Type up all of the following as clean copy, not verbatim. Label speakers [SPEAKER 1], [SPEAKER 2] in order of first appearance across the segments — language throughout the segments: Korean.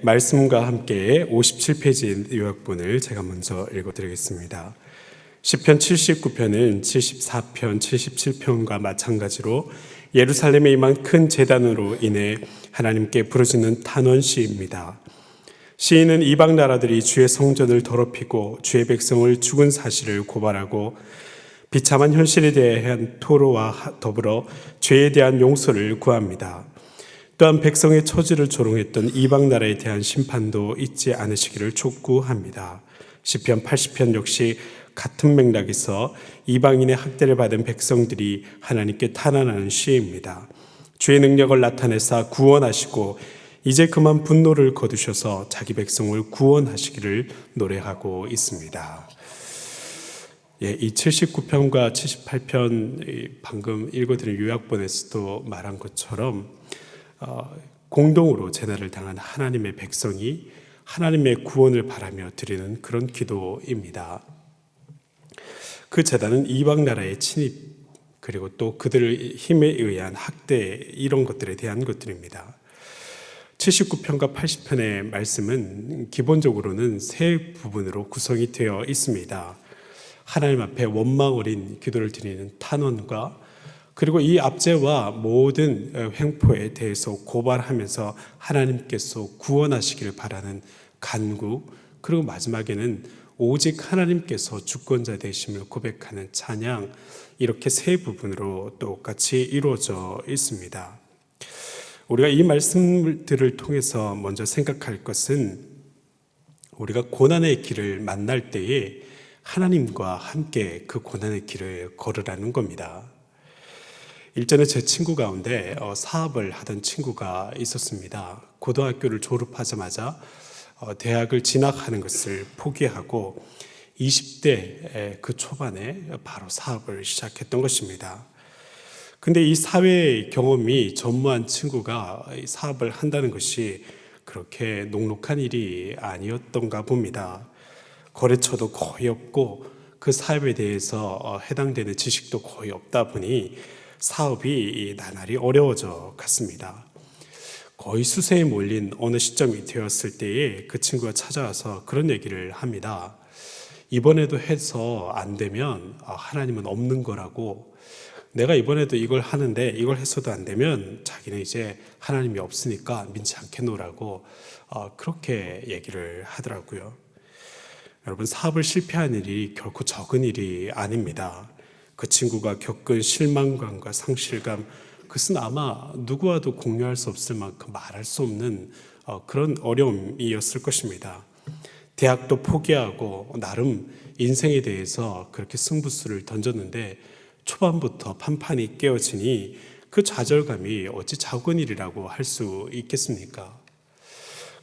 [SPEAKER 1] 말씀과 함께 57페이지 요약본을 제가 먼저 읽어드리겠습니다. 시편 79편은 74편, 77편과 마찬가지로 예루살렘에 임한 큰 재단으로 인해 하나님께 부르짖는 탄원시입니다. 시인은 이방 나라들이 주의 성전을 더럽히고 주의 백성을 죽은 사실을 고발하고 비참한 현실에 대한 토로와 더불어 죄에 대한 용서를 구합니다. 또한 백성의 처지를 조롱했던 이방 나라에 대한 심판도 잊지 않으시기를 촉구합니다. 시편 80편 역시 같은 맥락에서 이방인의 학대를 받은 백성들이 하나님께 탄원하는 시입니다. 주의 능력을 나타내사 구원하시고 이제 그만 분노를 거두셔서 자기 백성을 구원하시기를 노래하고 있습니다. 이 79편과 78편 방금 읽어드린 요약본에서도 말한 것처럼 공동으로 재난을 당한 하나님의 백성이 하나님의 구원을 바라며 드리는 그런 기도입니다. 그 재단은 이방 나라의 침입 그리고 또 그들의 힘에 의한 학대 이런 것들에 대한 것들입니다. 79편과 80편의 말씀은 기본적으로는 세 부분으로 구성이 되어 있습니다. 하나님 앞에 원망 어린 기도를 드리는 탄원과 그리고 이 압제와 모든 횡포에 대해서 고발하면서 하나님께서 구원하시기를 바라는 간구, 그리고 마지막에는 오직 하나님께서 주권자 되심을 고백하는 찬양, 이렇게 세 부분으로 똑같이 이루어져 있습니다. 우리가 이 말씀들을 통해서 먼저 생각할 것은 우리가 고난의 길을 만날 때에 하나님과 함께 그 고난의 길을 걸으라는 겁니다. 일전에 제 친구 가운데 사업을 하던 친구가 있었습니다. 고등학교를 졸업하자마자 대학을 진학하는 것을 포기하고 20대 그 초반에 바로 사업을 시작했던 것입니다. 근데 이 사회 경험이 전무한 친구가 사업을 한다는 것이 그렇게 녹록한 일이 아니었던가 봅니다. 거래처도 거의 없고 그 사업에 대해서 해당되는 지식도 거의 없다 보니 사업이 나날이 어려워져 갔습니다. 거의 수세에 몰린 어느 시점이 되었을 때에 그 친구가 찾아와서 그런 얘기를 합니다. 이번에도 해서 안 되면 하나님은 없는 거라고, 내가 이번에도 이걸 하는데 이걸 해서도 안 되면 자기는 이제 하나님이 없으니까 믿지 않겠노라고 그렇게 얘기를 하더라고요. 여러분, 사업을 실패한 일이 결코 적은 일이 아닙니다. 그 친구가 겪은 실망감과 상실감, 그것은 아마 누구와도 공유할 수 없을 만큼 말할 수 없는 그런 어려움이었을 것입니다. 대학도 포기하고 나름 인생에 대해서 그렇게 승부수를 던졌는데 초반부터 판판이 깨어지니 그 좌절감이 어찌 작은 일이라고 할 수 있겠습니까?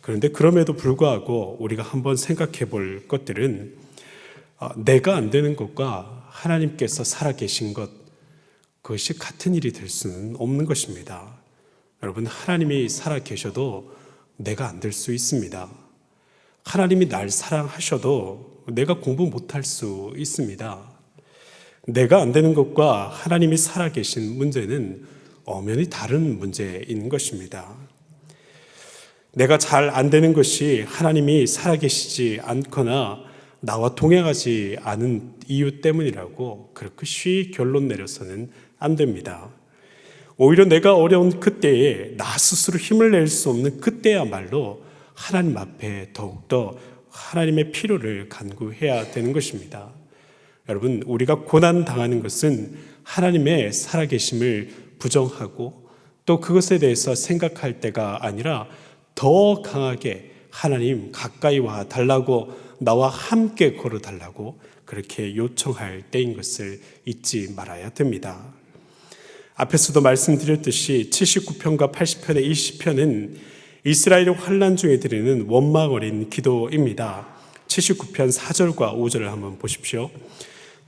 [SPEAKER 1] 그런데 그럼에도 불구하고 우리가 한번 생각해 볼 것들은 내가 안 되는 것과 하나님께서 살아계신 것, 그것이 같은 일이 될 수는 없는 것입니다. 여러분, 하나님이 살아계셔도 내가 안 될 수 있습니다. 하나님이 날 사랑하셔도 내가 공부 못할 수 있습니다. 내가 안 되는 것과 하나님이 살아계신 문제는 엄연히 다른 문제인 것입니다. 내가 잘 안 되는 것이 하나님이 살아계시지 않거나 나와 동행하지 않은 이유 때문이라고 그렇게 쉽게 결론 내려서는 안 됩니다. 오히려 내가 어려운 그때에 나 스스로 힘을 낼 수 없는 그때야말로 하나님 앞에 더욱더 하나님의 필요를 간구해야 되는 것입니다. 여러분, 우리가 고난 당하는 것은 하나님의 살아계심을 부정하고 또 그것에 대해서 생각할 때가 아니라 더 강하게 하나님 가까이 와 달라고, 나와 함께 걸어 달라고 그렇게 요청할 때인 것을 잊지 말아야 됩니다. 앞에서도 말씀드렸듯이 79편과 80편의 이 시편은 이스라엘의 환난 중에 드리는 원망 어린 기도입니다. 79편 4절과 5절을 한번 보십시오.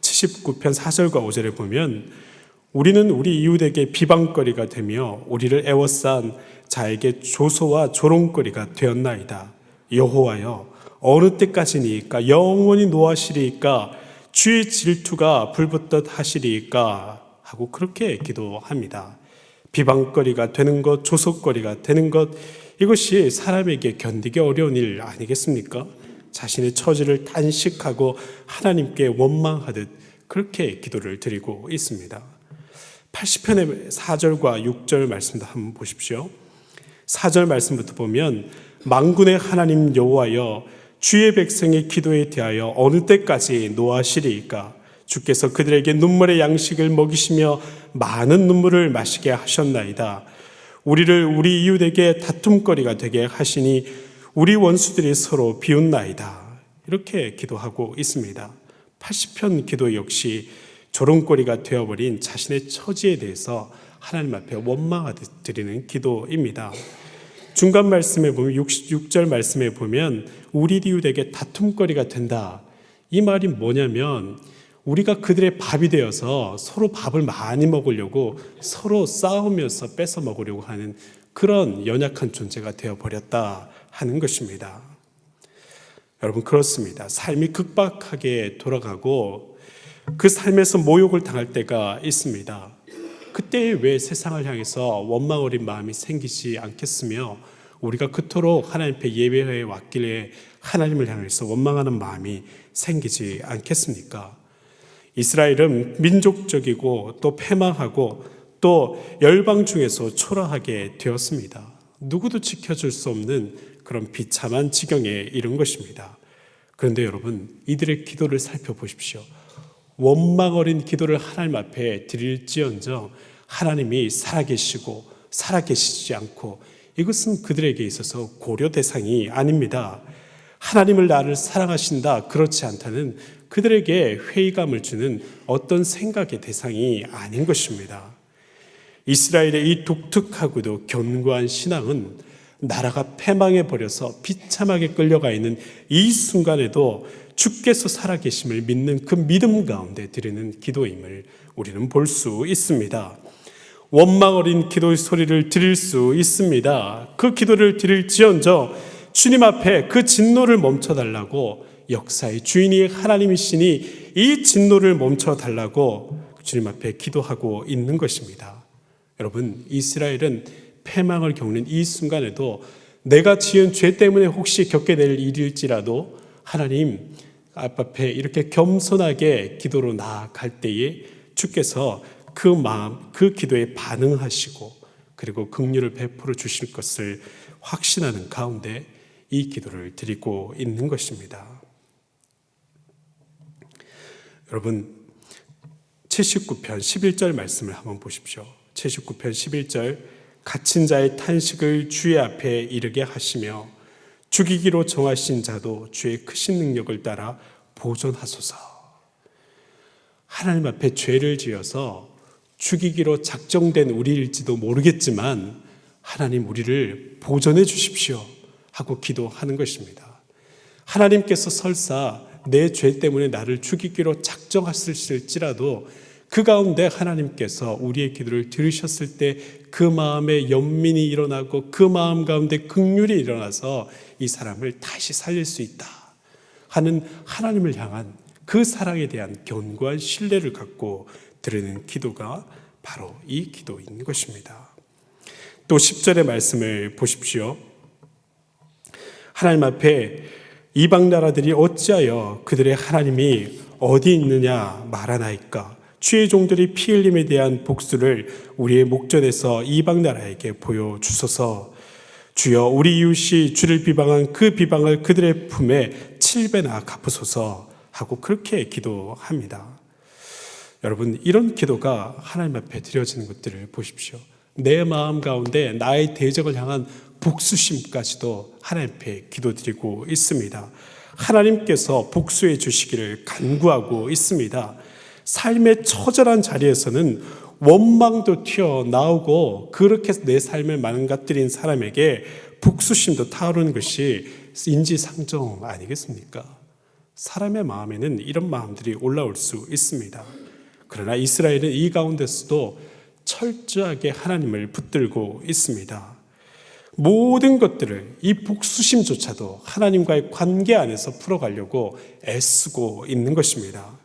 [SPEAKER 1] 79편 4절과 5절에 보면 우리는 우리 이웃에게 비방거리가 되며 우리를 애워싼 자에게 조소와 조롱거리가 되었나이다. 여호와여, 어느 때까지니까? 영원히 노하시리이까? 주의 질투가 불붙듯 하시리이까? 하고 그렇게 기도합니다. 비방거리가 되는 것, 조소거리가 되는 것, 이것이 사람에게 견디기 어려운 일 아니겠습니까? 자신의 처지를 단식하고 하나님께 원망하듯 그렇게 기도를 드리고 있습니다. 80편의 4절과 6절 말씀도 한번 보십시오. 4절 말씀부터 보면 만군의 하나님 여호와여 주의 백성의 기도에 대하여 어느 때까지 노하시리이까? 주께서 그들에게 눈물의 양식을 먹이시며 많은 눈물을 마시게 하셨나이다. 우리를 우리 이웃에게 다툼거리가 되게 하시니 우리 원수들이 서로 비웃나이다. 이렇게 기도하고 있습니다. 80편 기도 역시 조롱거리가 되어버린 자신의 처지에 대해서 하나님 앞에 원망하듯 드리는 기도입니다. 중간 말씀에 보면 6절 말씀에 보면 우리 이웃에게 다툼거리가 된다. 이 말이 뭐냐면 우리가 그들의 밥이 되어서 서로 밥을 많이 먹으려고 서로 싸우면서 뺏어 먹으려고 하는 그런 연약한 존재가 되어버렸다 하는 것입니다. 여러분 그렇습니다. 삶이 급박하게 돌아가고 그 삶에서 모욕을 당할 때가 있습니다. 그때 왜 세상을 향해서 원망 어린 마음이 생기지 않겠으며 우리가 그토록 하나님 앞에 예배해 왔길래 하나님을 향해서 원망하는 마음이 생기지 않겠습니까? 이스라엘은 민족적이고 또 패망하고 또 열방 중에서 초라하게 되었습니다. 누구도 지켜줄 수 없는 그런 비참한 지경에 이른 것입니다. 그런데 여러분 이들의 기도를 살펴보십시오. 원망 어린 기도를 하나님 앞에 드릴지언정 하나님이 살아계시고 살아계시지 않고 이것은 그들에게 있어서 고려 대상이 아닙니다. 하나님을 나를 사랑하신다 그렇지 않다는 그들에게 회의감을 주는 어떤 생각의 대상이 아닌 것입니다. 이스라엘의 이 독특하고도 견고한 신앙은 나라가 패망해버려서 비참하게 끌려가 있는 이 순간에도 주께서 살아계심을 믿는 그 믿음 가운데 드리는 기도임을 우리는 볼 수 있습니다. 원망 어린 기도의 소리를 드릴 수 있습니다. 그 기도를 드릴지언정 주님 앞에 그 진노를 멈춰달라고 역사의 주인이 하나님이시니 이 진노를 멈춰달라고 주님 앞에 기도하고 있는 것입니다. 여러분 이스라엘은 패망을 겪는 이 순간에도 내가 지은 죄 때문에 혹시 겪게 될 일일지라도 하나님 앞에 이렇게 겸손하게 기도로 나아갈 때에 주께서 그 마음, 그 기도에 반응하시고 그리고 긍휼을 베풀어 주실 것을 확신하는 가운데 이 기도를 드리고 있는 것입니다. 여러분 79편 11절 말씀을 한번 보십시오. 79편 11절 갇힌 자의 탄식을 주의 앞에 이르게 하시며 죽이기로 정하신 자도 주의 크신 능력을 따라 보존하소서. 하나님 앞에 죄를 지어서 죽이기로 작정된 우리일지도 모르겠지만 하나님 우리를 보존해 주십시오 하고 기도하는 것입니다. 하나님께서 설사 내 죄 때문에 나를 죽이기로 작정하실지라도 그 가운데 하나님께서 우리의 기도를 들으셨을 때 그 마음에 연민이 일어나고 그 마음 가운데 긍휼이 일어나서 이 사람을 다시 살릴 수 있다 하는 하나님을 향한 그 사랑에 대한 견고한 신뢰를 갖고 드리는 기도가 바로 이 기도인 것입니다. 또 10절의 말씀을 보십시오. 하나님 앞에 이방 나라들이 어찌하여 그들의 하나님이 어디 있느냐 말하나이까? 주의 종들이 피 흘림에 대한 복수를 우리의 목전에서 이방 나라에게 보여주소서. 주여 우리 이웃이 주를 비방한 그 비방을 그들의 품에 7배나 갚으소서 하고 그렇게 기도합니다. 여러분 이런 기도가 하나님 앞에 드려지는 것들을 보십시오. 내 마음 가운데 나의 대적을 향한 복수심까지도 하나님 앞에 기도드리고 있습니다. 하나님께서 복수해 주시기를 간구하고 있습니다. 삶의 처절한 자리에서는 원망도 튀어나오고 그렇게 내 삶을 망가뜨린 사람에게 복수심도 타오르는 것이 인지상정 아니겠습니까? 사람의 마음에는 이런 마음들이 올라올 수 있습니다. 그러나 이스라엘은 이 가운데서도 철저하게 하나님을 붙들고 있습니다. 모든 것들을 이 복수심조차도 하나님과의 관계 안에서 풀어가려고 애쓰고 있는 것입니다.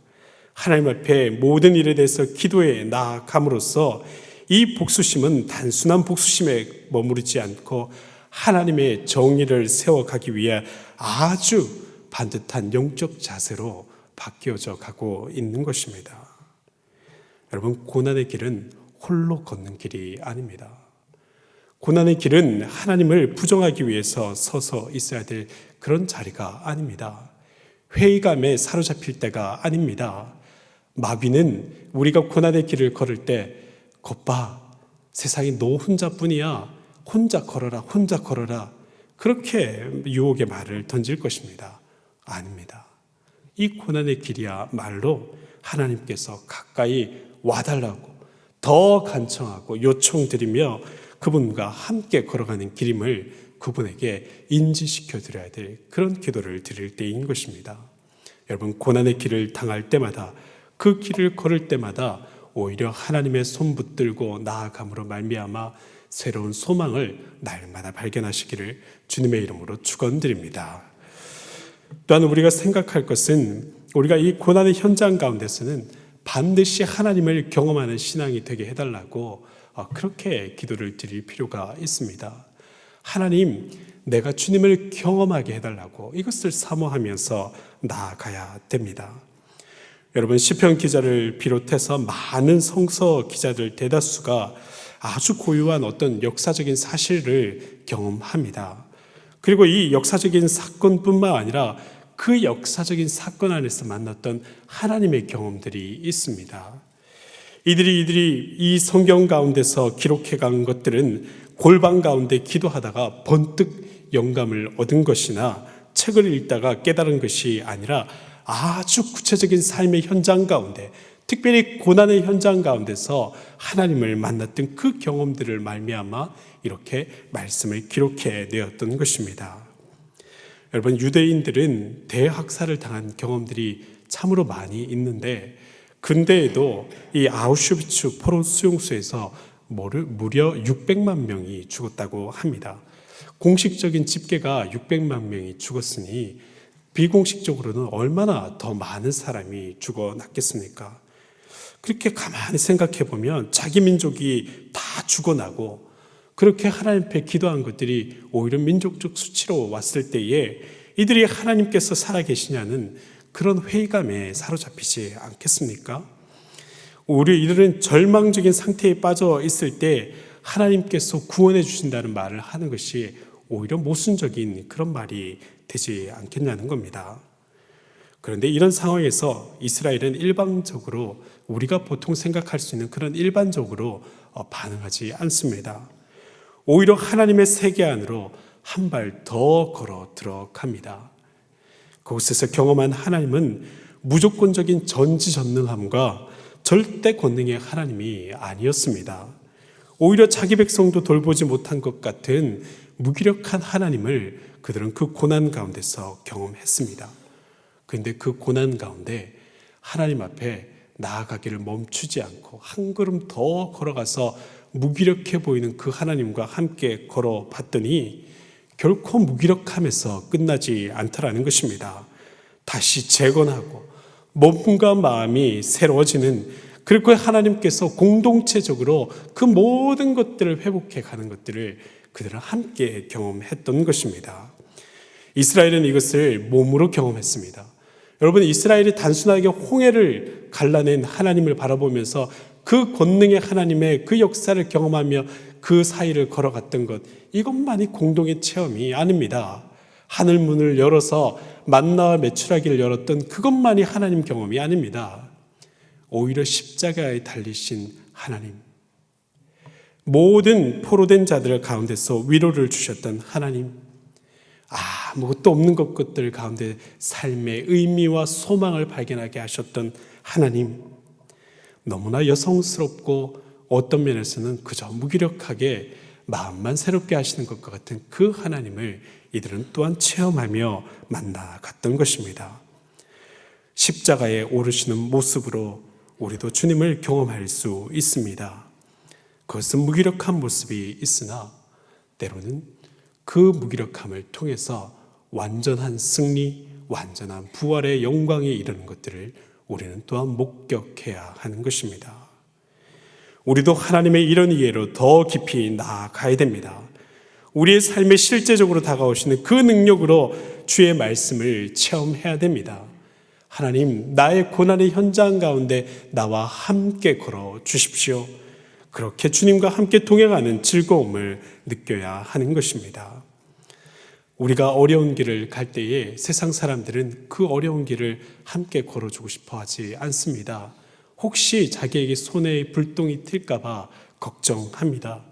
[SPEAKER 1] 하나님 앞에 모든 일에 대해서 기도해 나아감으로써 이 복수심은 단순한 복수심에 머무르지 않고 하나님의 정의를 세워가기 위해 아주 반듯한 영적 자세로 바뀌어져 가고 있는 것입니다. 여러분, 고난의 길은 홀로 걷는 길이 아닙니다. 고난의 길은 하나님을 부정하기 위해서 서서 있어야 될 그런 자리가 아닙니다. 회의감에 사로잡힐 때가 아닙니다. 마귀는 우리가 고난의 길을 걸을 때 겉봐, 세상에 너 혼자뿐이야, 혼자 걸어라 그렇게 유혹의 말을 던질 것입니다. 아닙니다. 이 고난의 길이야말로 하나님께서 가까이 와달라고 더 간청하고 요청드리며 그분과 함께 걸어가는 길임을 그분에게 인지시켜 드려야 될 그런 기도를 드릴 때인 것입니다. 여러분, 고난의 길을 당할 때마다, 그 길을 걸을 때마다 오히려 하나님의 손 붙들고 나아감으로 말미암아 새로운 소망을 날마다 발견하시기를 주님의 이름으로 축원드립니다. 또한 우리가 생각할 것은, 우리가 이 고난의 현장 가운데서는 반드시 하나님을 경험하는 신앙이 되게 해달라고 그렇게 기도를 드릴 필요가 있습니다. 하나님, 내가 주님을 경험하게 해달라고 이것을 사모하면서 나아가야 됩니다. 여러분, 시편 기자를 비롯해서 많은 성서 기자들 대다수가 아주 고유한 어떤 역사적인 사실을 경험합니다. 그리고 이 역사적인 사건뿐만 아니라 그 역사적인 사건 안에서 만났던 하나님의 경험들이 있습니다. 이들이 이 성경 가운데서 기록해 간 것들은 골방 가운데 기도하다가 번뜩 영감을 얻은 것이나 책을 읽다가 깨달은 것이 아니라 아주 구체적인 삶의 현장 가운데, 특별히 고난의 현장 가운데서 하나님을 만났던 그 경험들을 말미암아 이렇게 말씀을 기록해 내었던 것입니다. 여러분, 유대인들은 대학살을 당한 경험들이 참으로 많이 있는데, 근대에도 이 아우슈비츠 포로 수용소에서 무려 600만 명이 죽었다고 합니다. 공식적인 집계가 600만 명이 죽었으니 비공식적으로는 얼마나 더 많은 사람이 죽어났겠습니까? 그렇게 가만히 생각해 보면 자기 민족이 다 죽어나고 그렇게 하나님 앞에 기도한 것들이 오히려 민족적 수치로 왔을 때에 이들이 하나님께서 살아계시냐는 그런 회의감에 사로잡히지 않겠습니까? 우리 이들은 절망적인 상태에 빠져 있을 때 하나님께서 구원해 주신다는 말을 하는 것이 오히려 모순적인 그런 말이 되지 않겠냐는 겁니다. 그런데 이런 상황에서 이스라엘은 일방적으로, 우리가 보통 생각할 수 있는 그런 일반적으로 반응하지 않습니다. 오히려 하나님의 세계 안으로 한 발 더 걸어 들어갑니다. 그곳에서 경험한 하나님은 무조건적인 전지전능함과 절대 권능의 하나님이 아니었습니다. 오히려 자기 백성도 돌보지 못한 것 같은 무기력한 하나님을 그들은 그 고난 가운데서 경험했습니다. 그런데 그 고난 가운데 하나님 앞에 나아가기를 멈추지 않고 한 걸음 더 걸어가서 무기력해 보이는 그 하나님과 함께 걸어봤더니 결코 무기력함에서 끝나지 않더라는 것입니다. 다시 재건하고 몸과 마음이 새로워지는, 그리고 하나님께서 공동체적으로 그 모든 것들을 회복해 가는 것들을 그들은 함께 경험했던 것입니다. 이스라엘은 이것을 몸으로 경험했습니다. 여러분, 이스라엘이 단순하게 홍해를 갈라낸 하나님을 바라보면서 그 권능의 하나님의 그 역사를 경험하며 그 사이를 걸어갔던 것, 이것만이 공동의 체험이 아닙니다. 하늘 문을 열어서 만나와 메추라기를 열었던 그것만이 하나님 경험이 아닙니다. 오히려 십자가에 달리신 하나님, 모든 포로된 자들 가운데서 위로를 주셨던 하나님, 아무것도 없는 것들 가운데 삶의 의미와 소망을 발견하게 하셨던 하나님, 너무나 여성스럽고 어떤 면에서는 그저 무기력하게 마음만 새롭게 하시는 것과 같은 그 하나님을 이들은 또한 체험하며 만나갔던 것입니다. 십자가에 오르시는 모습으로 우리도 주님을 경험할 수 있습니다. 그것은 무기력한 모습이 있으나 때로는 그 무기력함을 통해서 완전한 승리, 완전한 부활의 영광에 이르는 것들을 우리는 또한 목격해야 하는 것입니다. 우리도 하나님의 이런 이해로 더 깊이 나아가야 됩니다. 우리의 삶에 실제적으로 다가오시는 그 능력으로 주의 말씀을 체험해야 됩니다. 하나님, 나의 고난의 현장 가운데 나와 함께 걸어 주십시오. 그렇게 주님과 함께 동행하는 즐거움을 느껴야 하는 것입니다. 우리가 어려운 길을 갈 때에 세상 사람들은 그 어려운 길을 함께 걸어주고 싶어 하지 않습니다. 혹시 자기에게 손에 불똥이 튈까 봐 걱정합니다.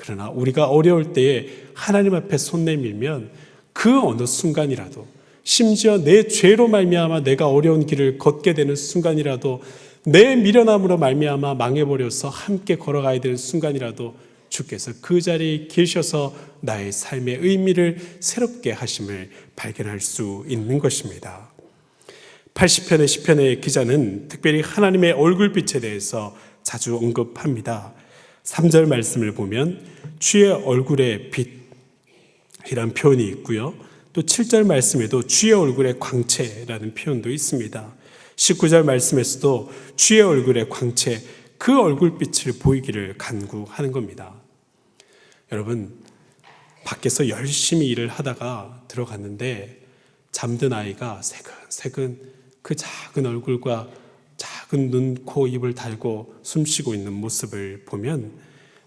[SPEAKER 1] 그러나 우리가 어려울 때에 하나님 앞에 손 내밀면 그 어느 순간이라도, 심지어 내 죄로 말미암아 내가 어려운 길을 걷게 되는 순간이라도, 내 미련함으로 말미암아 망해버려서 함께 걸어가야 되는 순간이라도 주께서 그 자리에 계셔서 나의 삶의 의미를 새롭게 하심을 발견할 수 있는 것입니다. 80편의 시편의 기자는 특별히 하나님의 얼굴빛에 대해서 자주 언급합니다. 3절 말씀을 보면 주의 얼굴의 빛이란 표현이 있고요. 또 7절 말씀에도 주의 얼굴의 광채라는 표현도 있습니다. 19절 말씀에서도 주의 얼굴의 광채, 그 얼굴빛을 보이기를 간구하는 겁니다. 여러분, 밖에서 열심히 일을 하다가 들어갔는데 잠든 아이가 새근새근 그 작은 얼굴과 작은 눈, 코, 입을 달고 숨쉬고 있는 모습을 보면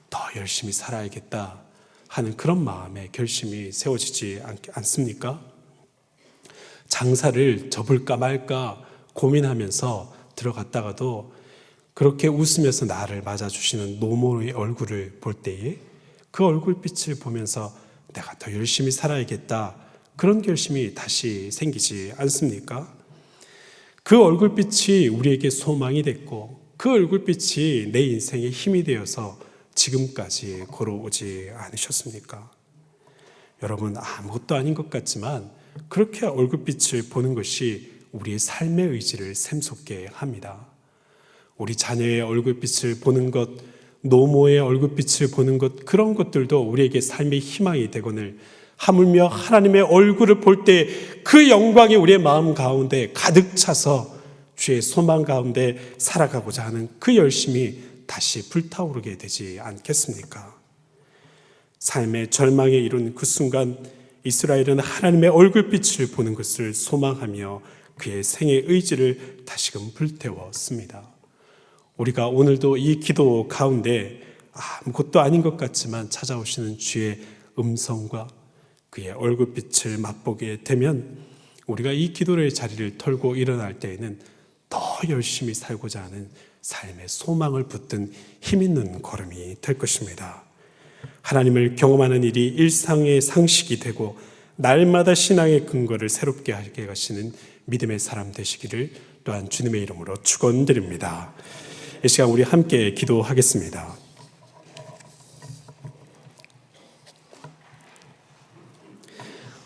[SPEAKER 1] 더 열심히 살아야겠다 하는 그런 마음에 결심이 세워지지 않습니까? 장사를 접을까 말까 고민하면서 들어갔다가도 그렇게 웃으면서 나를 맞아주시는 노모의 얼굴을 볼 때에 그 얼굴빛을 보면서 내가 더 열심히 살아야겠다, 그런 결심이 다시 생기지 않습니까? 그 얼굴빛이 우리에게 소망이 됐고 그 얼굴빛이 내 인생의 힘이 되어서 지금까지 걸어오지 않으셨습니까? 여러분, 아무것도 아닌 것 같지만 그렇게 얼굴빛을 보는 것이 우리의 삶의 의지를 샘솟게 합니다. 우리 자녀의 얼굴빛을 보는 것, 노모의 얼굴빛을 보는 것, 그런 것들도 우리에게 삶의 희망이 되거늘, 하물며 하나님의 얼굴을 볼 때 그 영광이 우리의 마음 가운데 가득 차서 주의 소망 가운데 살아가고자 하는 그 열심이 다시 불타오르게 되지 않겠습니까? 삶의 절망에 이른 그 순간 이스라엘은 하나님의 얼굴빛을 보는 것을 소망하며 그의 생의 의지를 다시금 불태웠습니다. 우리가 오늘도 이 기도 가운데 아무것도 아닌 것 같지만 찾아오시는 주의 음성과 그의 얼굴빛을 맛보게 되면 우리가 이 기도의 자리를 털고 일어날 때에는 더 열심히 살고자 하는 삶의 소망을 붙든 힘있는 걸음이 될 것입니다. 하나님을 경험하는 일이 일상의 상식이 되고 날마다 신앙의 근거를 새롭게 하게 하시는 믿음의 사람 되시기를 또한 주님의 이름으로 축원드립니다. 이 시간 우리 함께 기도하겠습니다.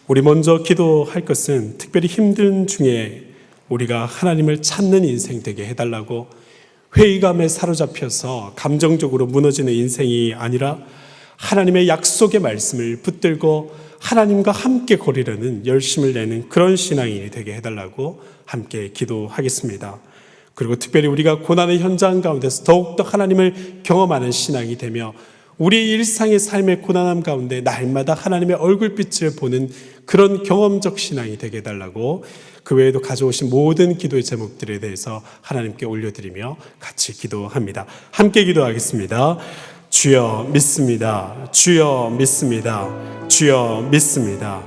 [SPEAKER 1] 우리 먼저 기도할 것은 특별히 힘든 중에 우리가 하나님을 찾는 인생 되게 해달라고, 회의감에 사로잡혀서 감정적으로 무너지는 인생이 아니라 하나님의 약속의 말씀을 붙들고 하나님과 함께 걸으려는 열심을 내는 그런 신앙인이 되게 해달라고 함께 기도하겠습니다. 그리고 특별히 우리가 고난의 현장 가운데서 더욱더 하나님을 경험하는 신앙이 되며 우리 일상의 삶의 고난함 가운데 날마다 하나님의 얼굴빛을 보는 그런 경험적 신앙이 되게 해달라고, 그 외에도 가져오신 모든 기도의 제목들에 대해서 하나님께 올려드리며 같이 기도합니다. 함께 기도하겠습니다. 주여 믿습니다. 주여 믿습니다. 주여 믿습니다.